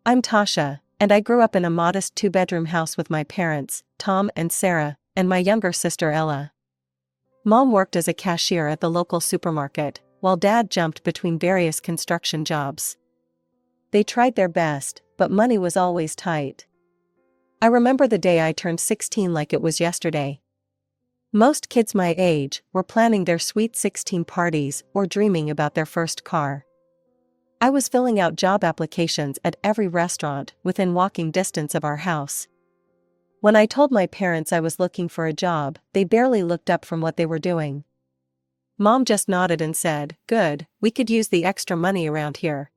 I'm Tasha, and I grew up in a modest two-bedroom house with my parents, Tom and Sarah, and my younger sister Ella. Mom worked as a cashier at the local supermarket, while Dad jumped between various construction jobs. They tried their best, but money was always tight. I remember the day I turned 16 like it was yesterday. Most kids my age were planning their sweet 16 parties or dreaming about their first car. I was filling out job applications at every restaurant within walking distance of our house. When I told my parents I was looking for a job, they barely looked up from what they were doing. Mom just nodded and said, "Good, we could use the extra money around here."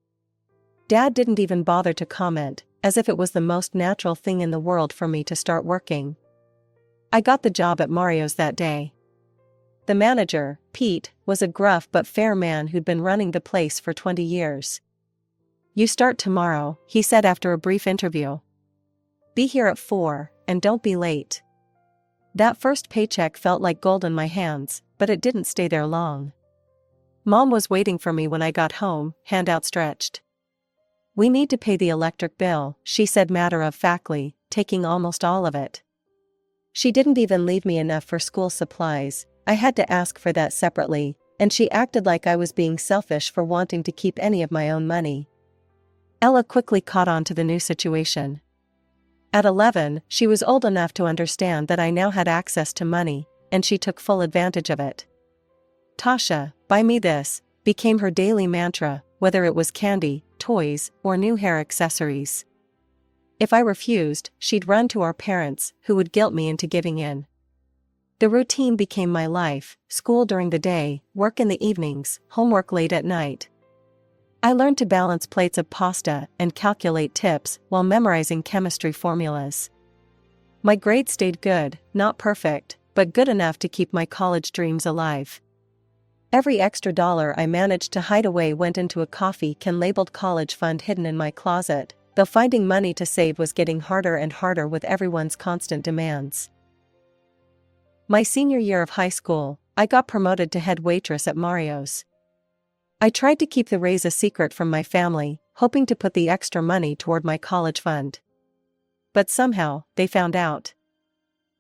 Dad didn't even bother to comment, as if it was the most natural thing in the world for me to start working. I got the job at Mario's that day. The manager, Pete, was a gruff but fair man who'd been running the place for 20 years. "You start tomorrow," he said after a brief interview. "Be here at 4, and don't be late." That first paycheck felt like gold in my hands, but it didn't stay there long. Mom was waiting for me when I got home, hand outstretched. "We need to pay the electric bill," she said matter-of-factly, taking almost all of it. She didn't even leave me enough for school supplies. I had to ask for that separately, and she acted like I was being selfish for wanting to keep any of my own money. Ella quickly caught on to the new situation. At 11, she was old enough to understand that I now had access to money, and she took full advantage of it. "Tasha, buy me this," became her daily mantra, whether it was candy, toys, or new hair accessories. If I refused, she'd run to our parents, who would guilt me into giving in. The routine became my life: school during the day, work in the evenings, homework late at night. I learned to balance plates of pasta and calculate tips while memorizing chemistry formulas. My grades stayed good, not perfect, but good enough to keep my college dreams alive. Every extra dollar I managed to hide away went into a coffee can labeled college fund hidden in my closet, though finding money to save was getting harder and harder with everyone's constant demands. My senior year of high school, I got promoted to head waitress at Mario's. I tried to keep the raise a secret from my family, hoping to put the extra money toward my college fund. But somehow, they found out.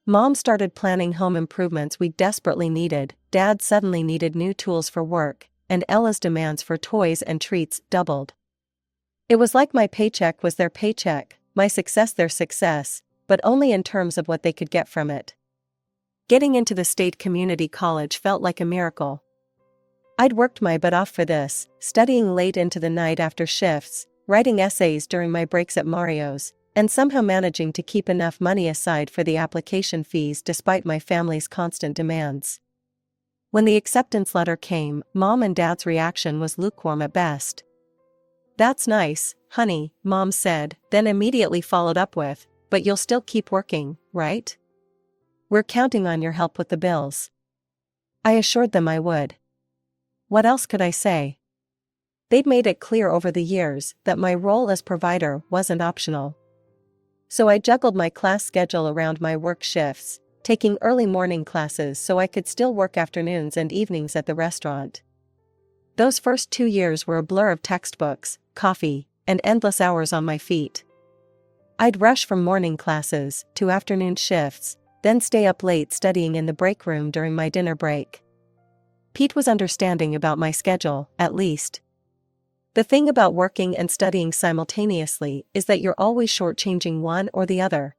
Mom started planning home improvements we desperately needed, Dad suddenly needed new tools for work, and Ella's demands for toys and treats doubled. It was like my paycheck was their paycheck, my success their success, but only in terms of what they could get from it. Getting into the state community college felt like a miracle. I'd worked my butt off for this, studying late into the night after shifts, writing essays during my breaks at Mario's, and somehow managing to keep enough money aside for the application fees despite my family's constant demands. When the acceptance letter came, Mom and Dad's reaction was lukewarm at best. "That's nice, honey," Mom said, then immediately followed up with, "But you'll still keep working, right? We're counting on your help with the bills." I assured them I would. What else could I say? They'd made it clear over the years that my role as provider wasn't optional. So I juggled my class schedule around my work shifts, taking early morning classes so I could still work afternoons and evenings at the restaurant. Those first 2 years were a blur of textbooks, coffee, and endless hours on my feet. I'd rush from morning classes to afternoon shifts, then stay up late studying in the break room during my dinner break. Pete was understanding about my schedule, at least. The thing about working and studying simultaneously is that you're always shortchanging one or the other.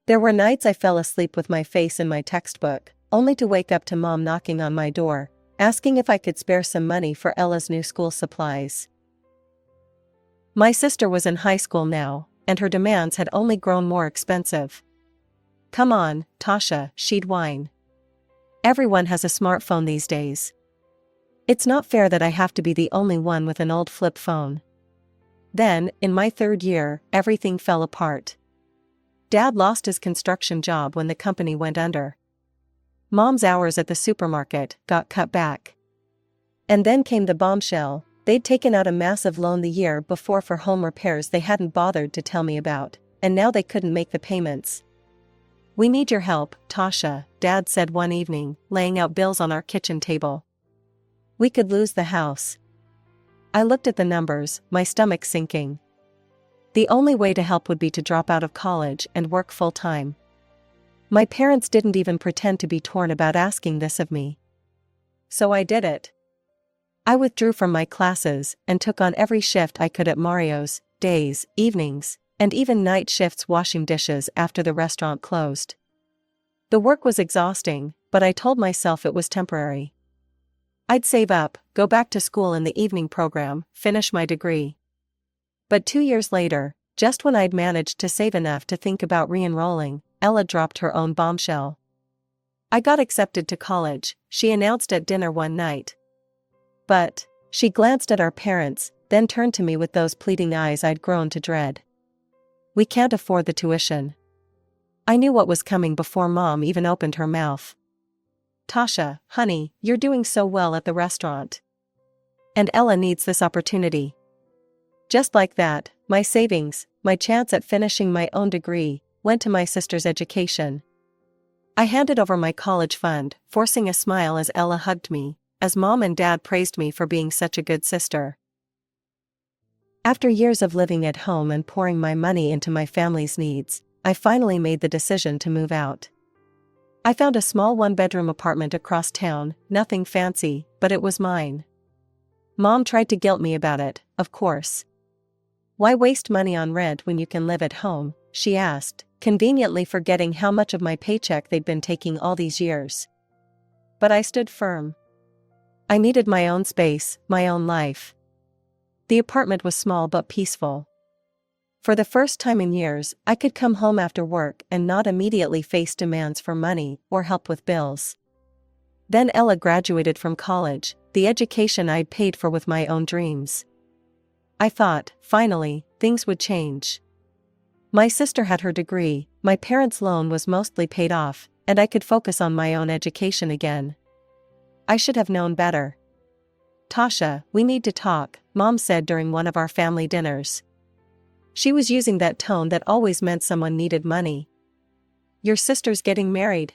There were nights I fell asleep with my face in my textbook, only to wake up to Mom knocking on my door, asking if I could spare some money for Ella's new school supplies. My sister was in high school now, and her demands had only grown more expensive. "Come on, Tasha," she'd whine. "Everyone has a smartphone these days. It's not fair that I have to be the only one with an old flip phone." Then, in my 3rd year, everything fell apart. Dad lost his construction job when the company went under. Mom's hours at the supermarket got cut back. And then came the bombshell: they'd taken out a massive loan the year before for home repairs they hadn't bothered to tell me about, and now they couldn't make the payments. "We need your help, Tasha," Dad said one evening, laying out bills on our kitchen table. "We could lose the house." I looked at the numbers, my stomach sinking. The only way to help would be to drop out of college and work full-time. My parents didn't even pretend to be torn about asking this of me. So I did it. I withdrew from my classes and took on every shift I could at Mario's, days, evenings, and even night shifts washing dishes after the restaurant closed. The work was exhausting, but I told myself it was temporary. I'd save up, go back to school in the evening program, finish my degree. But 2 years later, just when I'd managed to save enough to think about re-enrolling, Ella dropped her own bombshell. I got accepted to college, she announced at dinner one night. But, she glanced at our parents, then turned to me with those pleading eyes I'd grown to dread. We can't afford the tuition. I knew what was coming before Mom even opened her mouth. Tasha, honey, you're doing so well at the restaurant. And Ella needs this opportunity. Just like that, my savings, my chance at finishing my own degree, went to my sister's education. I handed over my college fund, forcing a smile as Ella hugged me, as Mom and Dad praised me for being such a good sister. After years of living at home and pouring my money into my family's needs, I finally made the decision to move out. I found a small one-bedroom apartment across town, nothing fancy, but it was mine. Mom tried to guilt me about it, of course. Why waste money on rent when you can live at home, she asked, conveniently forgetting how much of my paycheck they'd been taking all these years. But I stood firm. I needed my own space, my own life. The apartment was small but peaceful. For the first time in years, I could come home after work and not immediately face demands for money or help with bills. Then Ella graduated from college, the education I'd paid for with my own dreams. I thought, finally, things would change. My sister had her degree, my parents' loan was mostly paid off, and I could focus on my own education again. I should have known better. Tasha, we need to talk, Mom said during one of our family dinners. She was using that tone that always meant someone needed money. Your sister's getting married.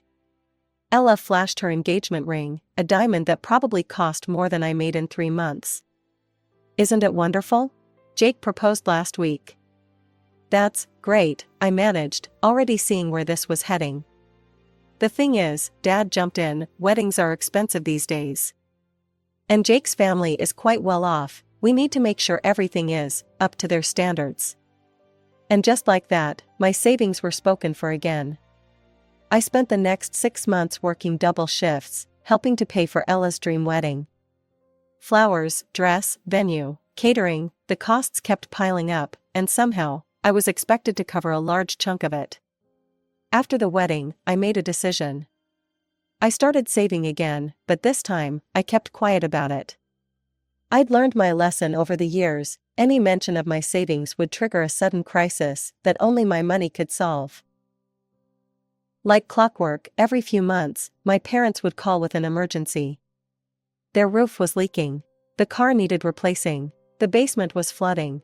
Ella flashed her engagement ring, a diamond that probably cost more than I made in 3 months. Isn't it wonderful? Jake proposed last week. That's great, I managed, already seeing where this was heading. The thing is, Dad jumped in, weddings are expensive these days. And Jake's family is quite well off, we need to make sure everything is up to their standards. And just like that, my savings were spoken for again. I spent the next 6 months working double shifts, helping to pay for Ella's dream wedding. Flowers, dress, venue, catering, the costs kept piling up, and somehow, I was expected to cover a large chunk of it. After the wedding, I made a decision. I started saving again, but this time, I kept quiet about it. I'd learned my lesson over the years, any mention of my savings would trigger a sudden crisis that only my money could solve. Like clockwork, every few months, my parents would call with an emergency. Their roof was leaking. The car needed replacing. The basement was flooding.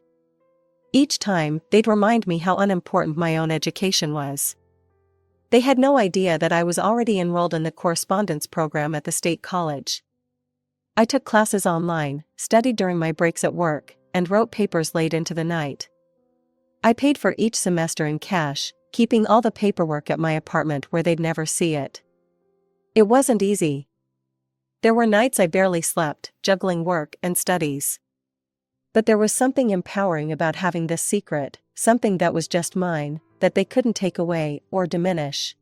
Each time, they'd remind me how unimportant my own education was. They had no idea that I was already enrolled in the correspondence program at the state college. I took classes online, studied during my breaks at work, and wrote papers late into the night. I paid for each semester in cash, keeping all the paperwork at my apartment where they'd never see it. It wasn't easy. There were nights I barely slept, juggling work and studies. But there was something empowering about having this secret, something that was just mine, that they couldn't take away or diminish.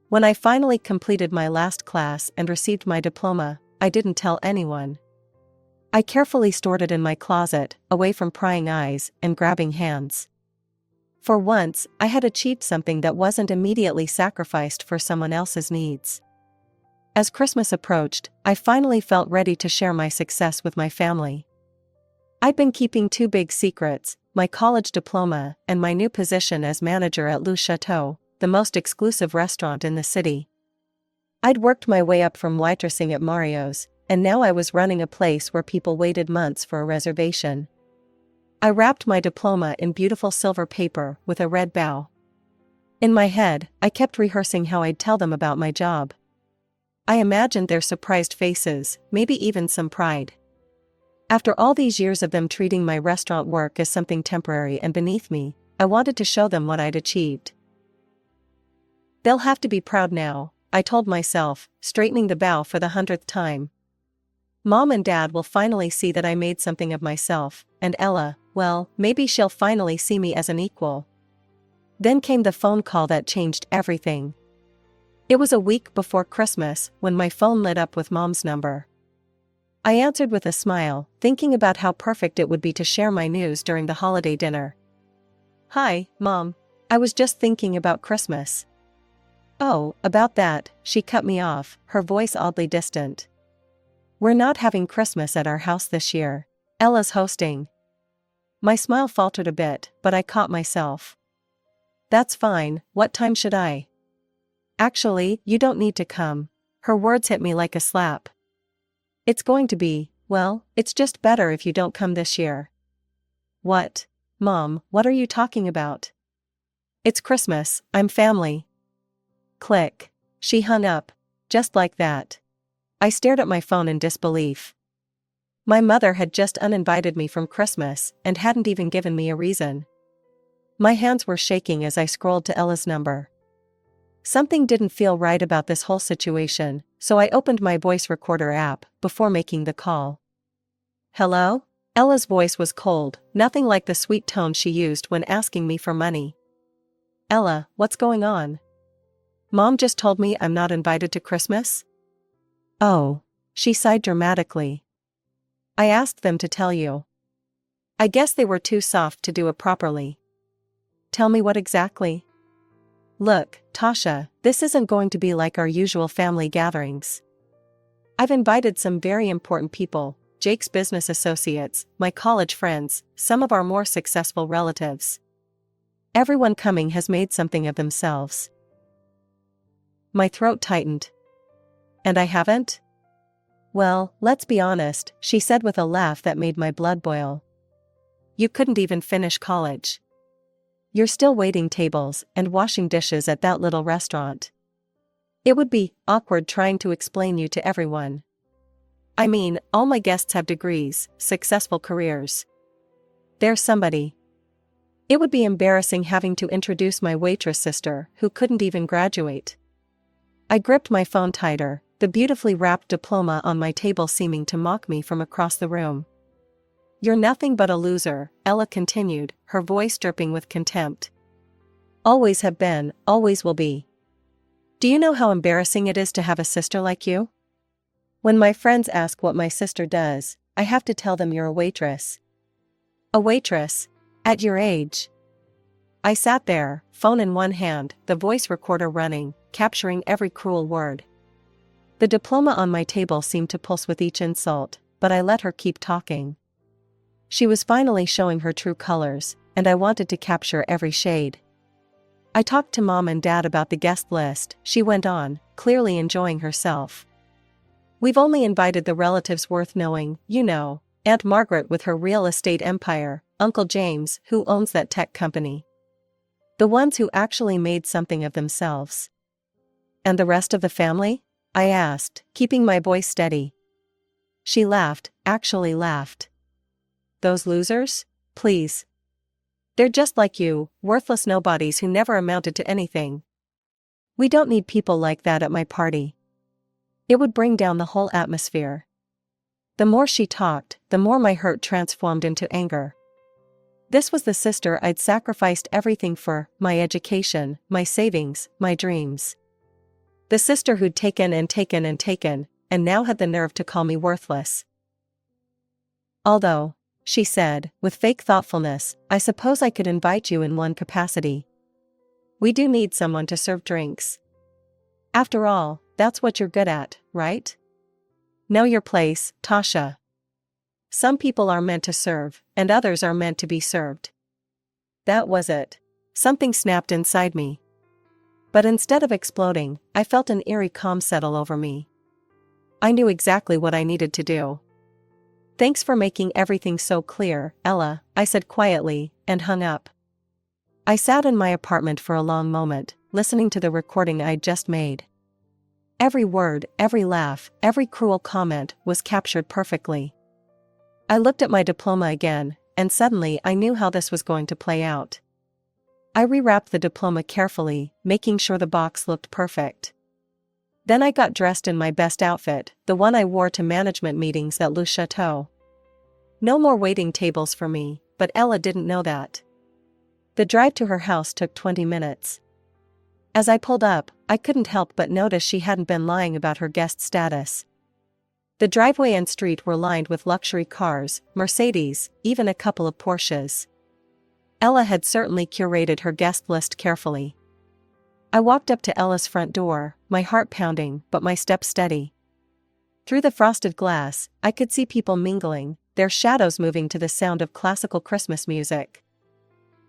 When I finally completed my last class and received my diploma, I didn't tell anyone. I carefully stored it in my closet, away from prying eyes and grabbing hands. For once, I had achieved something that wasn't immediately sacrificed for someone else's needs. As Christmas approached, I finally felt ready to share my success with my family. I'd been keeping 2 big secrets, my college diploma and my new position as manager at Le Chateau, the most exclusive restaurant in the city. I'd worked my way up from waitressing at Mario's, and now I was running a place where people waited months for a reservation. I wrapped my diploma in beautiful silver paper with a red bow. In my head, I kept rehearsing how I'd tell them about my job. I imagined their surprised faces, maybe even some pride. After all these years of them treating my restaurant work as something temporary and beneath me, I wanted to show them what I'd achieved. They'll have to be proud now, I told myself, straightening the bow for the 100th time. Mom and Dad will finally see that I made something of myself, and Ella, well, maybe she'll finally see me as an equal. Then came the phone call that changed everything. It was a week before Christmas when my phone lit up with Mom's number. I answered with a smile, thinking about how perfect it would be to share my news during the holiday dinner. "Hi, Mom. I was just thinking about Christmas." "Oh, about that," she cut me off, her voice oddly distant. "We're not having Christmas at our house this year. Ella's hosting." My smile faltered a bit, but I caught myself. "That's fine, what time should I?" "Actually, you don't need to come." Her words hit me like a slap. "It's going to be, well, it's just better if you don't come this year." "What? Mom, what are you talking about?" "It's Christmas, I'm family." Click. She hung up. Just like that. I stared at my phone in disbelief. My mother had just uninvited me from Christmas and hadn't even given me a reason. My hands were shaking as I scrolled to Ella's number. Something didn't feel right about this whole situation, so I opened my voice recorder app before making the call. "Hello?" Ella's voice was cold, nothing like the sweet tone she used when asking me for money. "Ella, what's going on? Mom just told me I'm not invited to Christmas?" "Oh." She sighed dramatically. "I asked them to tell you. I guess they were too soft to do it properly." "Tell me what exactly?" "Look, Tasha, this isn't going to be like our usual family gatherings. I've invited some very important people, Jake's business associates, my college friends, some of our more successful relatives. Everyone coming has made something of themselves." My throat tightened. "And I haven't?" "Well, let's be honest," she said with a laugh that made my blood boil. "You couldn't even finish college. You're still waiting tables and washing dishes at that little restaurant. It would be awkward trying to explain you to everyone. I mean, all my guests have degrees, successful careers. There's somebody. It would be embarrassing having to introduce my waitress sister who couldn't even graduate." I gripped my phone tighter, the beautifully wrapped diploma on my table seeming to mock me from across the room. "You're nothing but a loser," Ella continued, her voice dripping with contempt. "Always have been, always will be. Do you know how embarrassing it is to have a sister like you? When my friends ask what my sister does, I have to tell them you're a waitress." "A waitress? At your age?" I sat there, phone in one hand, the voice recorder running, capturing every cruel word. The diploma on my table seemed to pulse with each insult, but I let her keep talking. She was finally showing her true colors, and I wanted to capture every shade. "I talked to Mom and Dad about the guest list," she went on, clearly enjoying herself. "We've only invited the relatives worth knowing, you know, Aunt Margaret with her real estate empire, Uncle James who owns that tech company. The ones who actually made something of themselves." "And the rest of the family?" I asked, keeping my voice steady. She laughed, actually laughed. "Those losers? Please. They're just like you, worthless nobodies who never amounted to anything. We don't need people like that at my party. It would bring down the whole atmosphere." The more she talked, the more my hurt transformed into anger. This was the sister I'd sacrificed everything for, my education, my savings, my dreams. The sister who'd taken and taken and taken, and now had the nerve to call me worthless. "Although," she said, with fake thoughtfulness, "I suppose I could invite you in one capacity. We do need someone to serve drinks. After all, that's what you're good at, right? Know your place, Tasha. Some people are meant to serve, and others are meant to be served." That was it. Something snapped inside me. But instead of exploding, I felt an eerie calm settle over me. I knew exactly what I needed to do. "Thanks for making everything so clear, Ella," I said quietly, and hung up. I sat in my apartment for a long moment, listening to the recording I'd just made. Every word, every laugh, every cruel comment was captured perfectly. I looked at my diploma again, and suddenly I knew how this was going to play out. I rewrapped the diploma carefully, making sure the box looked perfect. Then I got dressed in my best outfit, the one I wore to management meetings at Le Chateau. No more waiting tables for me, but Ella didn't know that. The drive to her house took 20 minutes. As I pulled up, I couldn't help but notice she hadn't been lying about her guest status. The driveway and street were lined with luxury cars, Mercedes, even a couple of Porsches. Ella had certainly curated her guest list carefully. I walked up to Ella's front door, my heart pounding but my steps steady. Through the frosted glass, I could see people mingling, their shadows moving to the sound of classical Christmas music.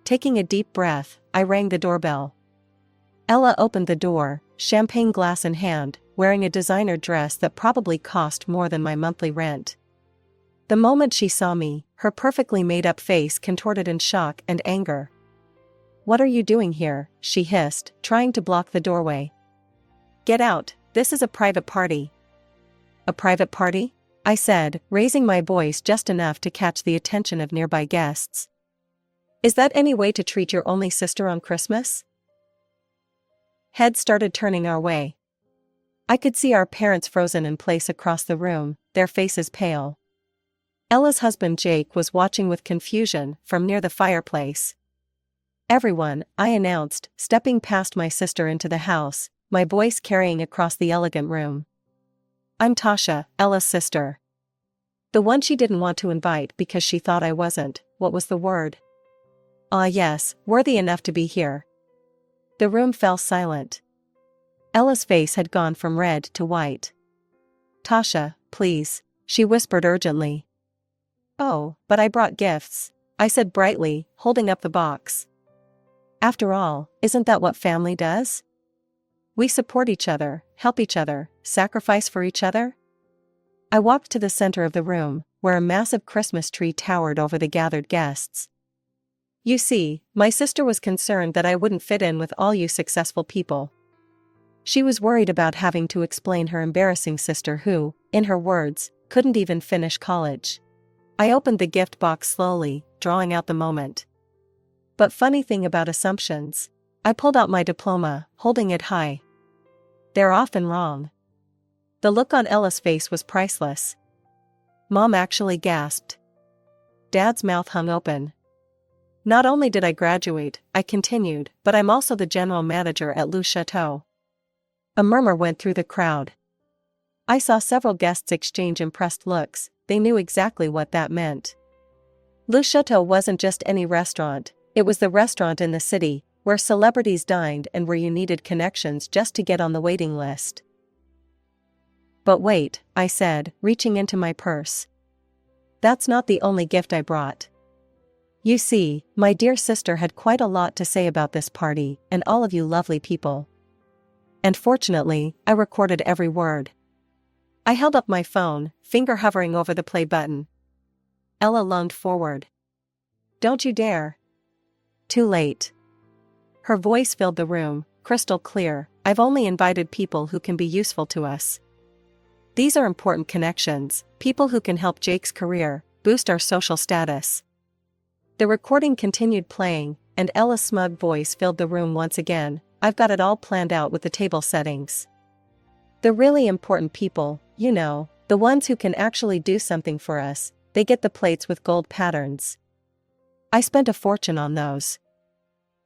Taking a deep breath, I rang the doorbell. Ella opened the door, champagne glass in hand, wearing a designer dress that probably cost more than my monthly rent. The moment she saw me, her perfectly made-up face contorted in shock and anger. "What are you doing here?" she hissed, trying to block the doorway. "Get out, this is a private party." "A private party?" I said, raising my voice just enough to catch the attention of nearby guests. "Is that any way to treat your only sister on Christmas?" Heads started turning our way. I could see our parents frozen in place across the room, their faces pale. Ella's husband Jake was watching with confusion from near the fireplace. "Everyone," I announced, stepping past my sister into the house, my voice carrying across the elegant room. "I'm Tasha, Ella's sister. The one she didn't want to invite because she thought I wasn't, what was the word? Yes, worthy enough to be here." The room fell silent. Ella's face had gone from red to white. "Tasha, please," she whispered urgently. "Oh, but I brought gifts," I said brightly, holding up the box. "After all, isn't that what family does? We support each other, help each other, sacrifice for each other." I walked to the center of the room, where a massive Christmas tree towered over the gathered guests. "You see, my sister was concerned that I wouldn't fit in with all you successful people. She was worried about having to explain her embarrassing sister who, in her words, couldn't even finish college." I opened the gift box slowly, drawing out the moment. But funny thing about assumptions. I pulled out my diploma, holding it high. They're often wrong. The look on Ella's face was priceless. Mom actually gasped. Dad's mouth hung open. "Not only did I graduate," I continued, "but I'm also the general manager at Le Chateau." A murmur went through the crowd. I saw several guests exchange impressed looks. They knew exactly what that meant. Le Chateau wasn't just any restaurant, it was the restaurant in the city, where celebrities dined and where you needed connections just to get on the waiting list. "But wait," I said, reaching into my purse. "That's not the only gift I brought. You see, my dear sister had quite a lot to say about this party, and all of you lovely people. And fortunately, I recorded every word." I held up my phone, finger hovering over the play button. Ella lunged forward. "Don't you dare." Too late. Her voice filled the room, crystal clear. "I've only invited people who can be useful to us. These are important connections, people who can help Jake's career, boost our social status." The recording continued playing, and Ella's smug voice filled the room once again. "I've got it all planned out with the table settings. The really important people, you know, the ones who can actually do something for us, they get the plates with gold patterns. I spent a fortune on those."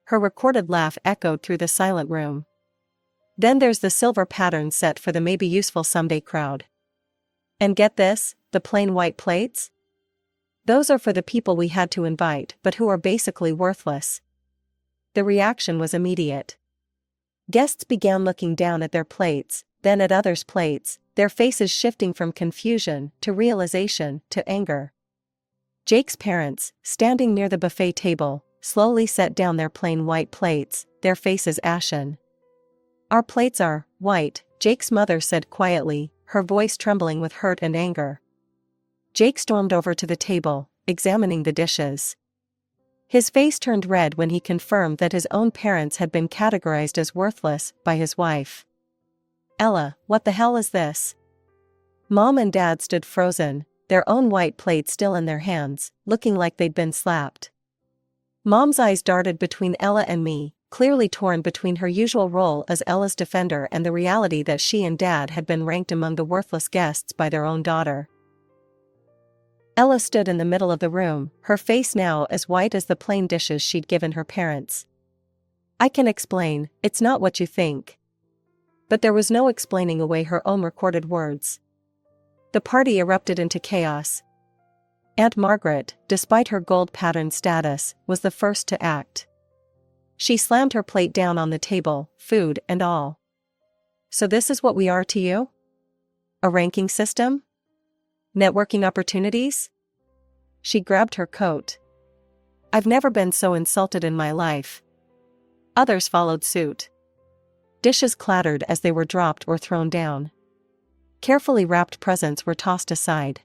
Her recorded laugh echoed through the silent room. "Then there's the silver pattern set for the maybe useful someday crowd. And get this, the plain white plates? Those are for the people we had to invite but who are basically worthless." The reaction was immediate. Guests began looking down at their plates, then at others' plates, their faces shifting from confusion to realization to anger. Jake's parents, standing near the buffet table, slowly set down their plain white plates, their faces ashen. "Our plates are white," Jake's mother said quietly, her voice trembling with hurt and anger. Jake stormed over to the table, examining the dishes. His face turned red when he confirmed that his own parents had been categorized as worthless by his wife. "Ella, what the hell is this?" Mom and Dad stood frozen, their own white plates still in their hands, looking like they'd been slapped. Mom's eyes darted between Ella and me, clearly torn between her usual role as Ella's defender and the reality that she and Dad had been ranked among the worthless guests by their own daughter. Ella stood in the middle of the room, her face now as white as the plain dishes she'd given her parents. "I can explain, it's not what you think." But there was no explaining away her own recorded words. The party erupted into chaos. Aunt Margaret, despite her gold-patterned status, was the first to act. She slammed her plate down on the table, food and all. "So this is what we are to you? A ranking system? Networking opportunities?" She grabbed her coat. "I've never been so insulted in my life." Others followed suit. Dishes clattered as they were dropped or thrown down. Carefully wrapped presents were tossed aside.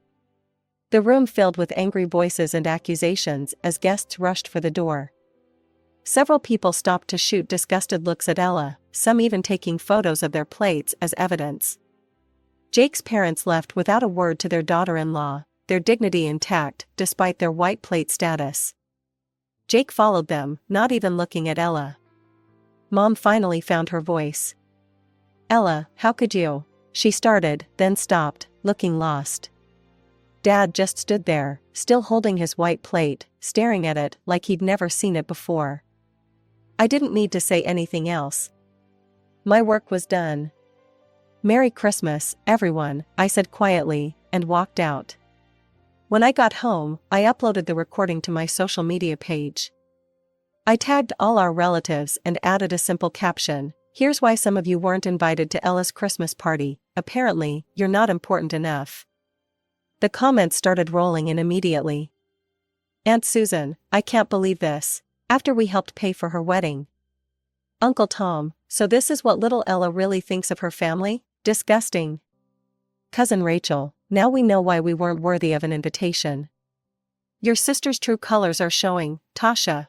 The room filled with angry voices and accusations as guests rushed for the door. Several people stopped to shoot disgusted looks at Ella, some even taking photos of their plates as evidence. Jake's parents left without a word to their daughter-in-law, their dignity intact despite their white plate status. Jake followed them, not even looking at Ella. Mom finally found her voice. "Ella, how could you?" she started, then stopped, looking lost. Dad just stood there, still holding his white plate, staring at it like he'd never seen it before. I didn't need to say anything else. My work was done. "Merry Christmas, everyone," I said quietly, and walked out. When I got home, I uploaded the recording to my social media page. I tagged all our relatives and added a simple caption: "Here's why some of you weren't invited to Ella's Christmas party, apparently, you're not important enough." The comments started rolling in immediately. "Aunt Susan, I can't believe this. After we helped pay for her wedding." "Uncle Tom, so this is what little Ella really thinks of her family? Disgusting." "Cousin Rachel, now we know why we weren't worthy of an invitation." "Your sister's true colors are showing, Tasha."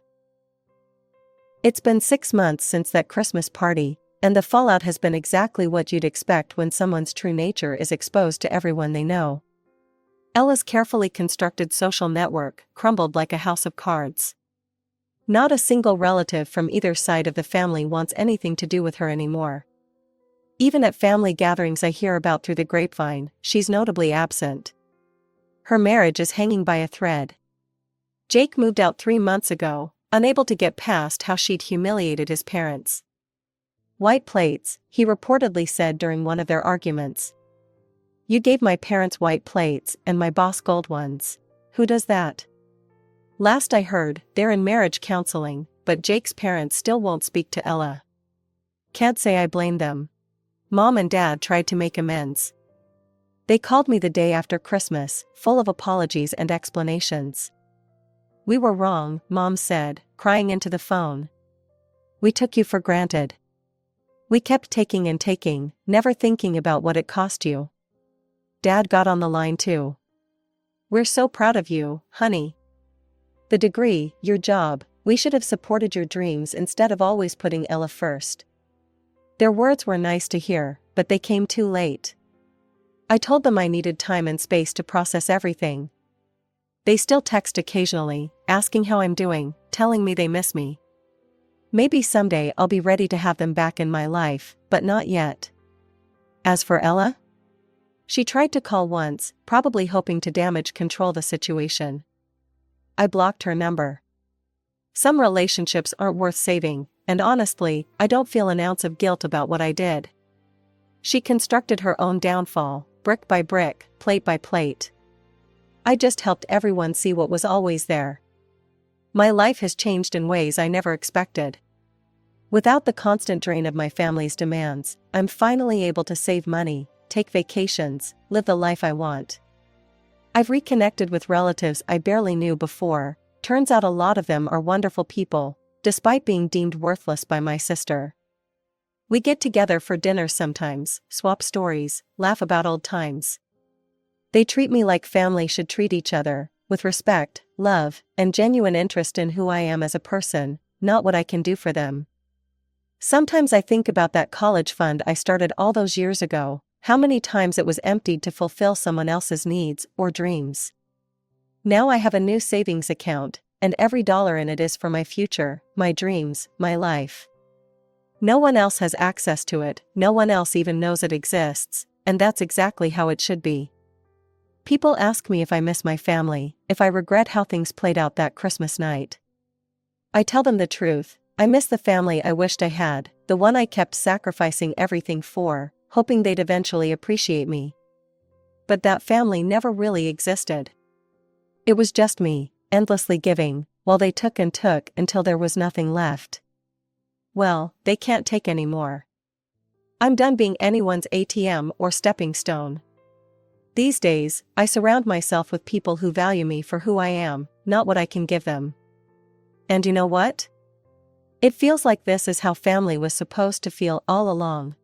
It's been 6 months since that Christmas party, and the fallout has been exactly what you'd expect when someone's true nature is exposed to everyone they know. Ella's carefully constructed social network crumbled like a house of cards. Not a single relative from either side of the family wants anything to do with her anymore. Even at family gatherings I hear about through the grapevine, she's notably absent. Her marriage is hanging by a thread. Jake moved out 3 months ago, unable to get past how she'd humiliated his parents. "White plates," he reportedly said during one of their arguments. "You gave my parents white plates and my boss gold ones. Who does that?" Last I heard, they're in marriage counseling, but Jake's parents still won't speak to Ella. Can't say I blame them. Mom and Dad tried to make amends. They called me the day after Christmas, full of apologies and explanations. "We were wrong," Mom said, crying into the phone. "We took you for granted. We kept taking and taking, never thinking about what it cost you." Dad got on the line too. "We're so proud of you, honey. The degree, your job, we should have supported your dreams instead of always putting Ella first." Their words were nice to hear, but they came too late. I told them I needed time and space to process everything. They still text occasionally, asking how I'm doing, telling me they miss me. Maybe someday I'll be ready to have them back in my life, but not yet. As for Ella? She tried to call once, probably hoping to damage control the situation. I blocked her number. Some relationships aren't worth saving, and honestly, I don't feel an ounce of guilt about what I did. She constructed her own downfall, brick by brick, plate by plate. I just helped everyone see what was always there. My life has changed in ways I never expected. Without the constant drain of my family's demands, I'm finally able to save money, take vacations, live the life I want. I've reconnected with relatives I barely knew before. Turns out a lot of them are wonderful people, despite being deemed worthless by my sister. We get together for dinner sometimes, swap stories, laugh about old times. They treat me like family should treat each other, with respect, love, and genuine interest in who I am as a person, not what I can do for them. Sometimes I think about that college fund I started all those years ago, How many times it was emptied to fulfill someone else's needs or dreams. Now I have a new savings account, and every dollar in it is for my future, my dreams, my life. No one else has access to it, no one else even knows it exists, and that's exactly how it should be. People ask me if I miss my family, if I regret how things played out that Christmas night. I tell them the truth. I miss the family I wished I had, the one I kept sacrificing everything for, hoping they'd eventually appreciate me. But that family never really existed. It was just me, endlessly giving, while they took and took until there was nothing left. Well, they can't take any more. I'm done being anyone's ATM or stepping stone. These days, I surround myself with people who value me for who I am, not what I can give them. And you know what? It feels like this is how family was supposed to feel all along.